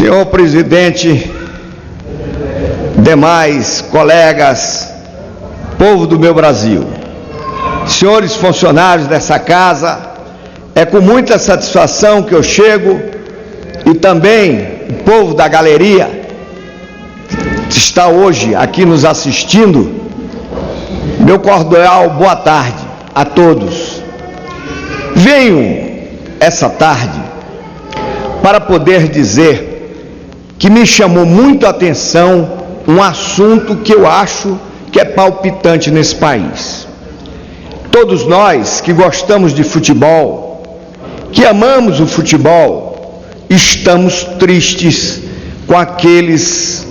Senhor presidente, demais colegas, povo do meu Brasil, senhores funcionários dessa casa, é com muita satisfação que eu chego, e também o povo da galeria que está hoje aqui nos assistindo, meu cordial boa tarde a todos. Venho essa tarde para poder dizer que me chamou muito a atenção um assunto que eu acho que é palpitante nesse país. Todos nós que gostamos de futebol, que amamos o futebol, estamos tristes com aqueles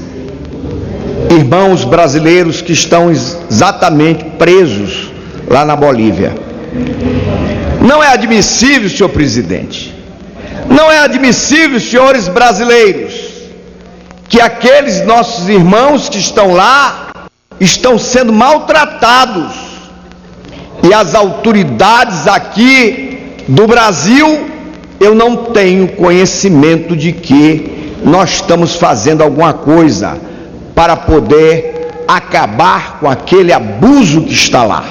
irmãos brasileiros que estão exatamente presos lá na Bolívia. Não é admissível, senhor presidente, não é admissível, senhores brasileiros, que aqueles nossos irmãos que estão lá estão sendo maltratados, e as autoridades aqui do Brasil, eu não tenho conhecimento de que nós estamos fazendo alguma coisa para poder acabar com aquele abuso que está lá.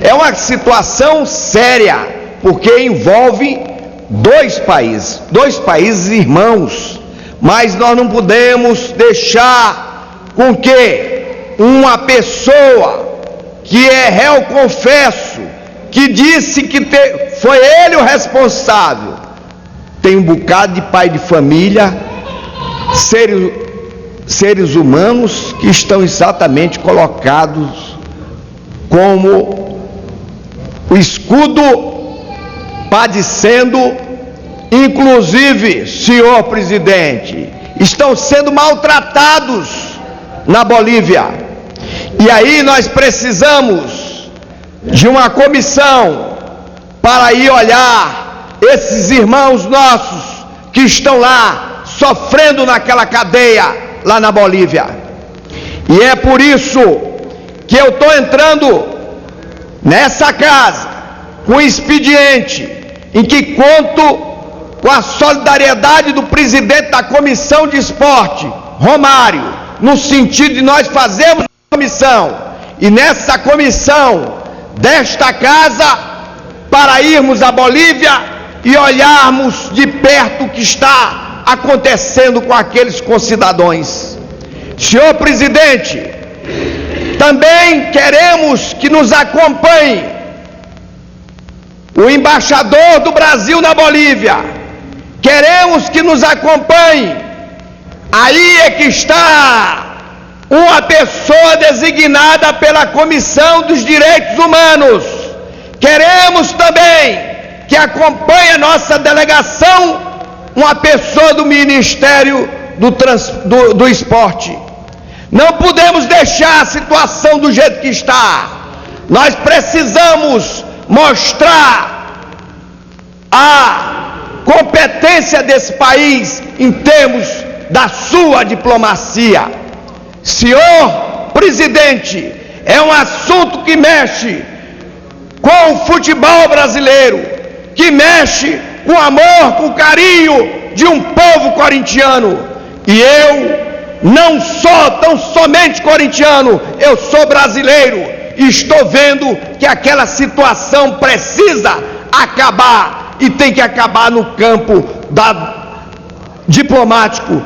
É uma situação séria, porque envolve dois países irmãos, mas nós não podemos deixar com que uma pessoa que é réu confesso, que disse que foi ele o responsável, tem um bocado de pai de família, seres humanos que estão exatamente colocados como o escudo, padecendo, inclusive, senhor presidente, estão sendo maltratados na Bolívia. E aí nós precisamos de uma comissão para ir olhar esses irmãos nossos que estão lá sofrendo naquela cadeia lá na Bolívia. E é por isso que eu estou entrando nessa casa com um expediente em que conto com a solidariedade do presidente da Comissão de Esporte, Romário, no sentido de nós fazermos uma comissão, e nessa comissão desta casa, para irmos à Bolívia e olharmos de perto o que está acontecendo com aqueles concidadãos. Senhor presidente, também queremos que nos acompanhe o embaixador do Brasil na Bolívia, queremos que nos acompanhe, aí é que está uma pessoa designada pela Comissão dos Direitos Humanos, queremos também que acompanhe a nossa delegação uma pessoa do Ministério do Esporte. Não podemos deixar a situação do jeito que está. Nós precisamos mostrar a competência desse país em termos da sua diplomacia. Senhor presidente, é um assunto que mexe com o futebol brasileiro, que mexe com o amor, com o carinho de um povo corintiano. E eu não sou tão somente corintiano, eu sou brasileiro, e estou vendo que aquela situação precisa acabar, e tem que acabar no campo diplomático.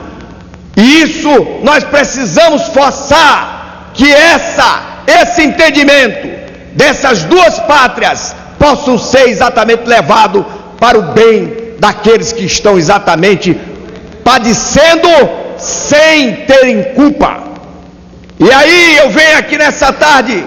E isso nós precisamos forçar que esse entendimento dessas duas pátrias possam ser exatamente levado para o bem daqueles que estão exatamente padecendo sem terem culpa. E aí eu venho aqui nessa tarde,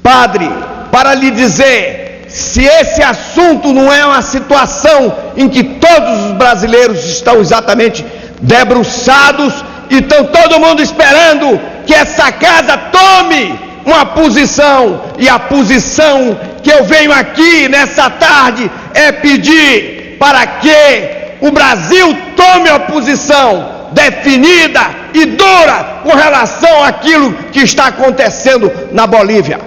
padre, para lhe dizer, se esse assunto não é uma situação em que todos os brasileiros estão exatamente debruçados e estão todo mundo esperando que essa casa tome uma posição, e a posição que eu venho aqui nessa tarde é pedir para que o Brasil tome uma posição definida e dura com relação àquilo que está acontecendo na Bolívia.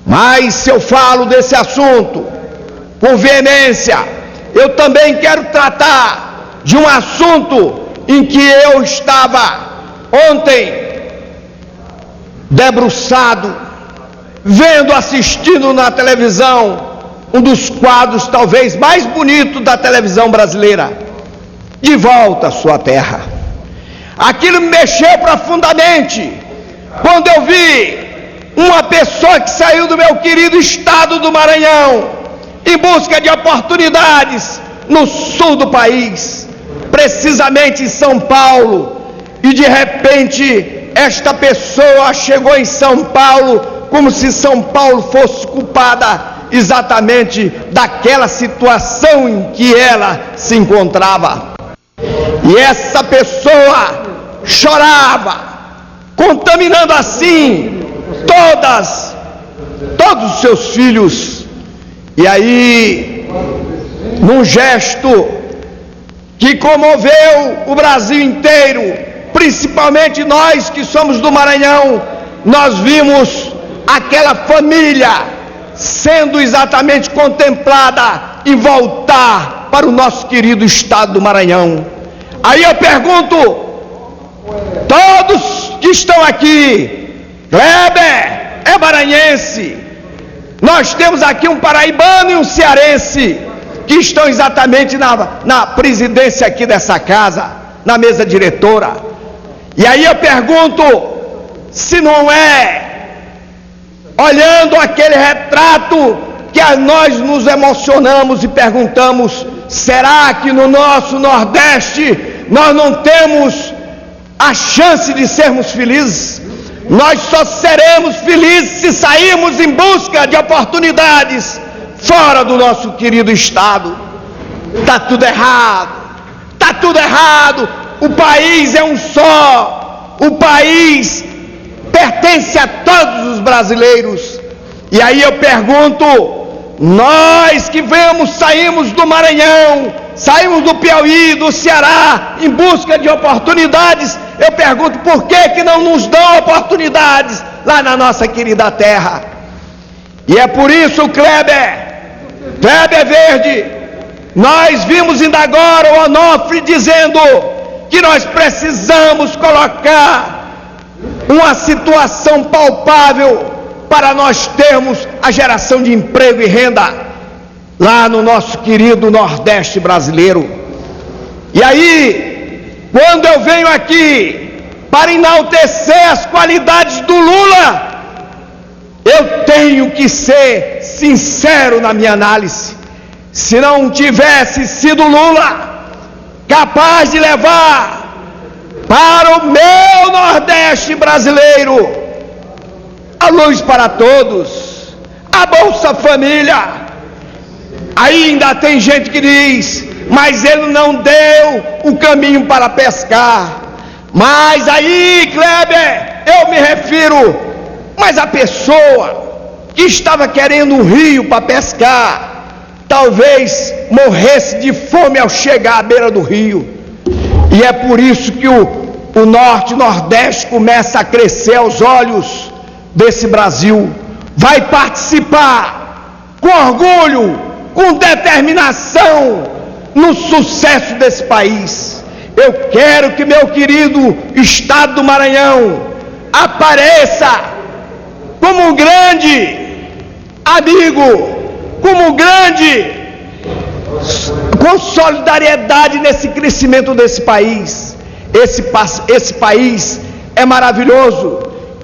Mas se eu falo desse assunto com veemência, eu também quero tratar de um assunto em que eu estava ontem debruçado, assistindo na televisão, um dos quadros talvez mais bonitos da televisão brasileira, De Volta à Sua Terra. Aquilo me mexeu profundamente, quando eu vi uma pessoa que saiu do meu querido estado do Maranhão, em busca de oportunidades no sul do país, precisamente em São Paulo, e de repente esta pessoa chegou em São Paulo como se São Paulo fosse culpada exatamente daquela situação em que ela se encontrava. E essa pessoa chorava, contaminando assim todos os seus filhos. E aí, num gesto que comoveu o Brasil inteiro, principalmente nós que somos do Maranhão, nós vimos aquela família sendo exatamente contemplada em voltar para o nosso querido estado do Maranhão. Aí eu pergunto, todos que estão aqui, Kleber é maranhense, nós temos aqui um paraibano e um cearense, que estão exatamente na presidência aqui dessa casa, na mesa diretora. E aí eu pergunto, se não é olhando aquele retrato que nós nos emocionamos e perguntamos, será que no nosso Nordeste nós não temos a chance de sermos felizes? Nós só seremos felizes se sairmos em busca de oportunidades fora do nosso querido estado. Está tudo errado, está tudo errado. O país é um só, o país pertence a todos os brasileiros. E aí eu pergunto, nós que saímos do Maranhão, saímos do Piauí, do Ceará, em busca de oportunidades, eu pergunto, por que não nos dão oportunidades lá na nossa querida terra? E é por isso, Kleber Verde, nós vimos ainda agora o Onofre dizendo que nós precisamos colocar uma situação palpável para nós termos a geração de emprego e renda lá no nosso querido Nordeste brasileiro. E aí, quando eu venho aqui para enaltecer as qualidades do Lula, eu tenho que ser sincero na minha análise. Se não tivesse sido Lula capaz de levar para o meu Nordeste brasileiro a luz para todos, a Bolsa Família, ainda tem gente que diz, mas ele não deu o caminho para pescar. Mas aí, Kleber, eu me refiro, mas a pessoa que estava querendo um rio para pescar, talvez morresse de fome ao chegar à beira do rio. E é por isso que o Norte e Nordeste começa a crescer aos olhos desse Brasil. Vai participar com orgulho, com determinação no sucesso desse país. Eu quero que meu querido estado do Maranhão apareça como um grande amigo, como grande, com solidariedade nesse crescimento desse país. Esse país é maravilhoso,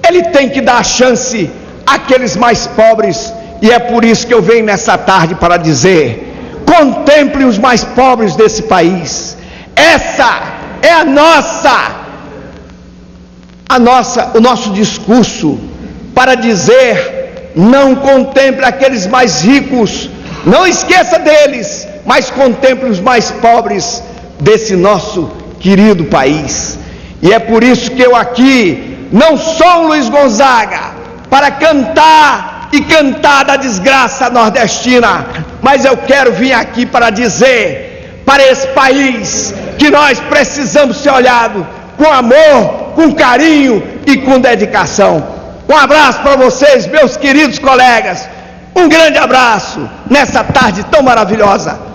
ele tem que dar a chance àqueles mais pobres, e é por isso que eu venho nessa tarde para dizer, contemple os mais pobres desse país. Essa é o nosso discurso para dizer, não contemple aqueles mais ricos, não esqueça deles, mas contemple os mais pobres desse nosso querido país. E é por isso que eu aqui não sou Luiz Gonzaga para cantar e cantar da desgraça nordestina, mas eu quero vir aqui para dizer para esse país que nós precisamos ser olhados com amor, com carinho e com dedicação. Um abraço para vocês, meus queridos colegas, um grande abraço nessa tarde tão maravilhosa.